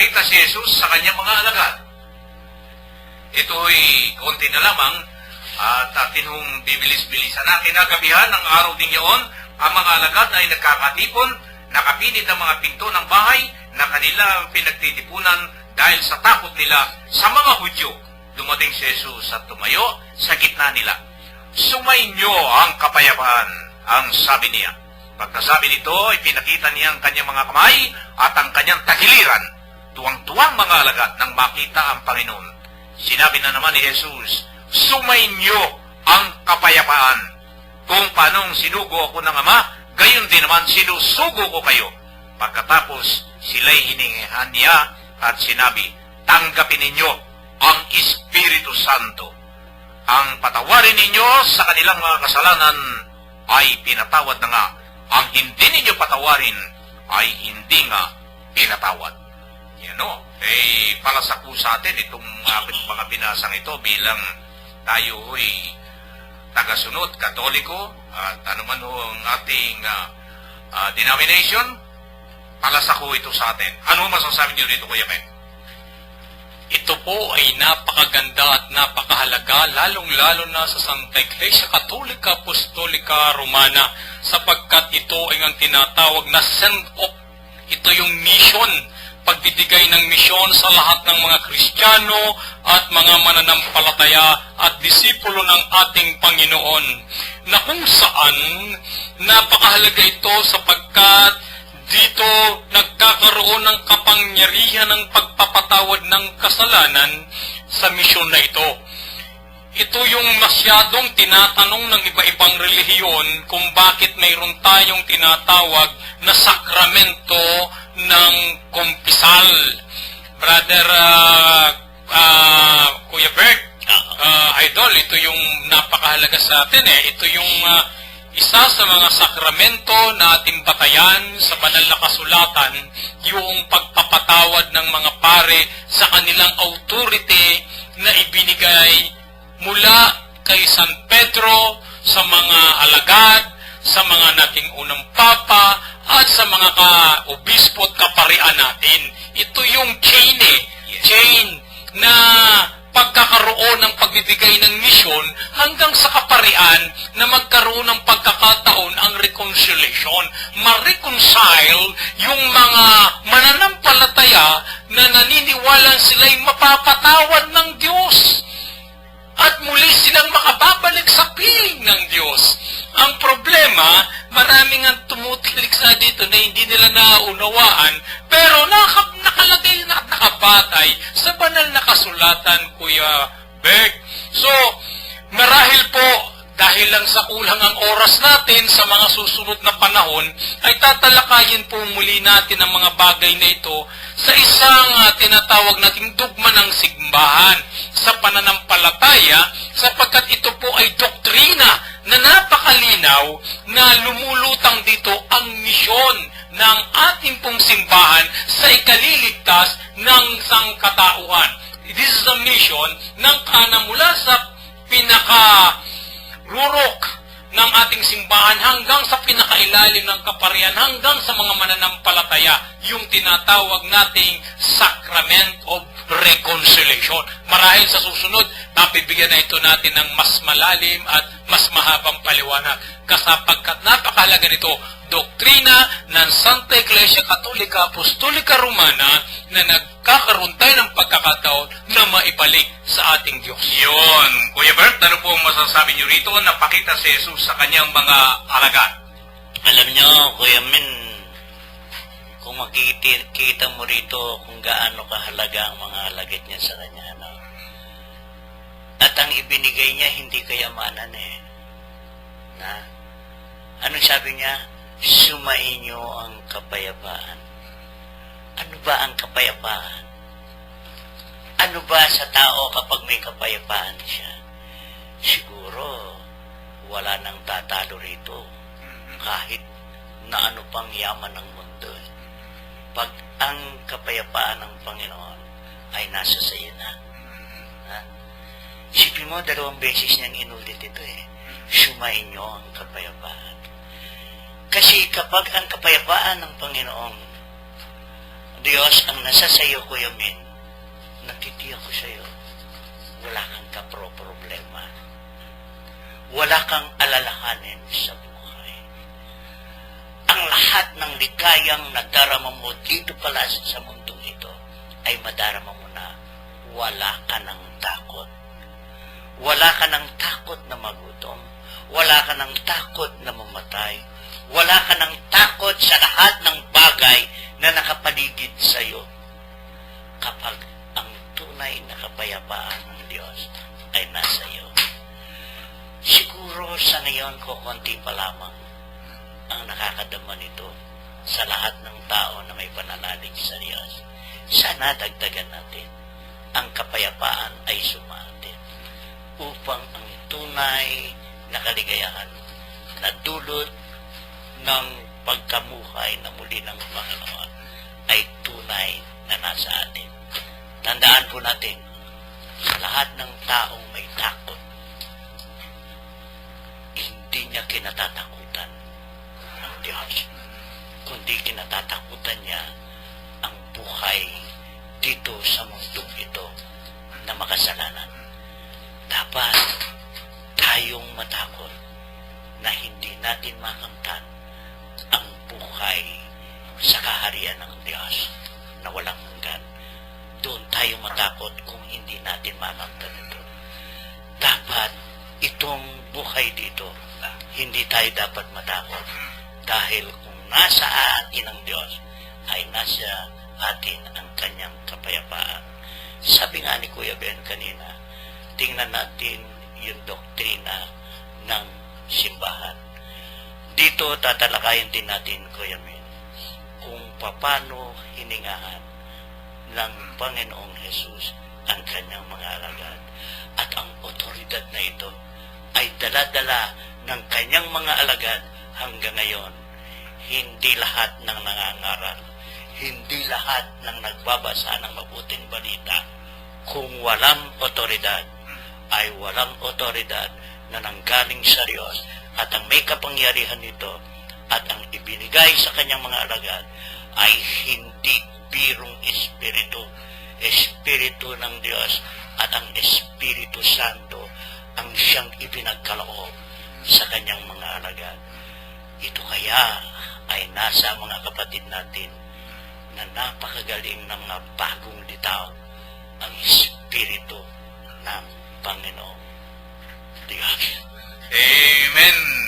Nagpakita si Jesus sa kanyang mga alagad. Ito'y konti na lamang at atin hong bibilis-bilisan na. Kinagabihan ng araw din yun, ang mga alagad ay nagkakatipon, nakapinit ang mga pinto ng bahay na kanila pinagtitipunan dahil sa takot nila sa mga Hudyo. Dumating si Jesus at tumayo sa gitna nila. Sumainyo ang kapayapaan, ang sabi niya. Pagkasabi nito, ipinakita niya ang kanyang mga kamay at ang kanyang tagiliran. Tuwang-tuwang mga alagad nang makita ang Panginoon. Sinabi na naman ni Jesus, sumainyo ang kapayapaan. Kung paanong sinugo ako ng Ama, gayon din naman sinusugo ko kayo. Pagkatapos, sila'y hiningihan niya at sinabi, tanggapin ninyo ang Espiritu Santo. Ang patawarin ninyo sa kanilang mga kasalanan ay pinatawad na nga. Ang hindi ninyo patawarin ay hindi nga pinatawad. Yan o. Palasaku sa atin itong mga binasang ito bilang tayo'y tagasunod, Katoliko, at anuman ho ang ating denomination, palasako ito sa atin. Ano masasabi niyo dito, Kuya Ben? Ito po ay napakaganda at napakahalaga, lalong-lalo na sa Santa Iglesia Katolika Apostolika Romana, sapagkat ito ay ang tinatawag na send-off. Ito yung mission, pagbibigay ng misyon sa lahat ng mga Kristiyano at mga mananampalataya at disipulo ng ating Panginoon, na kung saan napakahalaga ito sapagkat dito nagkakaroon ng kapangyarihan ng pagpapatawad ng kasalanan sa misyon na ito. Ito yung masyadong tinatanong ng iba-ibang relihiyon kung bakit mayroon tayong tinatawag na sakramento ng kumpisal. Brother Kuya Bert, Idol, ito yung napakahalaga sa atin Ito yung isa sa mga sakramento na ating batayan sa banal na kasulatan, yung pagpapatawad ng mga pare sa kanilang authority na ibinigay mula kay San Pedro sa mga alagad, sa mga naging unang papa, at sa mga ka-obispo at kaparian natin. Ito yung chain na pagkakaroon ng pagbibigay ng misyon hanggang sa kaparian na magkaroon ng pagkakataon ang reconciliation. Ma-reconcile yung mga mananampalataya na naniniwalang sila'y mapapatawad ng Diyos at muli silang makababalik sa piling ng Diyos. Ang problema, maraming ang tumutilik sa dito na hindi nila naunawaan, pero nakalagay na at nakabatay sa banal na kasulatan, Kuya Beg. So, marahil po, dahil lang sa kulang ang oras natin sa mga susunod na panahon, ay tatalakayin po muli natin ang mga bagay na ito sa isang tinatawag nating dugma ng simbahan sa pananampalataya, sapagkat ito po ay doktrina na napakalinaw na lumulutang dito ang misyon ng ating pong simbahan sa ikaliligtas ng sangkatauhan. This is a mission ng mula sa pinaka-rurok ng ating simbahan hanggang sa pinakailalim ng kaparian, hanggang sa mga mananampalataya, yung tinatawag nating Sacrament of Reconciliation. Marahil sa susunod, napibigyan na ito natin ng mas malalim at mas mahabang paliwanag. Kasapagkat napakahalaga nito, doktrina ng Santa Iglesia Katolika Apostolika Romana na nagkakaroon tayo ng pagkakataon na maibalik sa ating Diyos. Yun. Kuya Bert, ano po ang masasabi niyo rito? Napakita si Jesus sa kanyang mga alagad. Alam niyo, Kuya Min, kung makikita mo rito kung gaano kahalaga ang mga alagad niya sa kanya, no? At ang ibinigay niya, hindi kayamanan na? Anong sabi niya? Sumainyo ang kapayapaan. Ano ba ang kapayapaan? Ano ba sa tao kapag may kapayapaan siya? Siguro, wala nang tatalo rito. Kahit na ano pang yaman ng mundo. Pag ang kapayapaan ng Panginoon ay nasa sayo na. Isipin mo, 2 beses niyang inulit ito Sumainyo ang kapayapaan. Kasi kapag ang kapayapaan ng Panginoon Diyos ang nasa sayo, Kuya Min, natitiyak ko sa'yo, wala kang kapro-problema. Wala kang alalahanin sa buhay. Ang lahat ng ligayang nadarama mo dito pala sa mundong ito ay madarama mo na wala ka ng takot. Wala ka ng takot na magutom. Wala ka ng takot na mamatay. Wala ka ng takot sa lahat ng bagay na nakapaligid sa iyo. Kapag ang tunay na kapayapaan ng Diyos ay nasa iyo. Siguro sa ngayon ko konti pa lamang ang nakakadama nito sa lahat ng tao na may pananalig sa Diyos. Sana dagdagan natin. Ang kapayapaan ay sumatin upang ang tunay na kaligayahan na dulot ng pagkamuhay na muli ng Panginoon ay tunay na nasa atin. Tandaan po natin, sa lahat ng taong may takot, hindi niya kinatatakutan ng Diyos, kundi kinatatakutan niya ang buhay dito sa mundong ito na makasalanan. Dapat tayong matakot na hindi natin makamtan ang buhay sa kaharian ng Diyos na walang hanggan. Doon tayo matakot kung hindi natin makamtan ito. Dapat itong buhay dito, hindi tayo dapat matakot dahil kung nasa atin ang Diyos ay nasa atin ang kanyang kapayapaan. Sabi nga ni Kuya Ben kanina, tingnan natin yung doktrina ng simbahan. Dito tatalakayin din natin, Kuya Ben, kung paano hiningahan ng Panginoong Jesus ang kanyang mga alagad. At ang otoridad na ito ay dala-dala ng kanyang mga alagad hanggang ngayon. Hindi lahat ng nangangaral, hindi lahat ng nagbabasa ng mabuting balita. Kung walang otoridad, ay walang otoridad na nanggaling sa Diyos at ang may kapangyarihan nito at ang ibinigay sa kanyang mga alagad ay hindi birong espiritu, espiritu ng Diyos at ang Espiritu Santo ang siyang ipinagkaloob sa kanyang mga alagad. Ito kaya ay nasa mga kapatid natin na napakagaling ng mga bagong litaw, ang Espiritu ng Panginoong Diyos. Amen.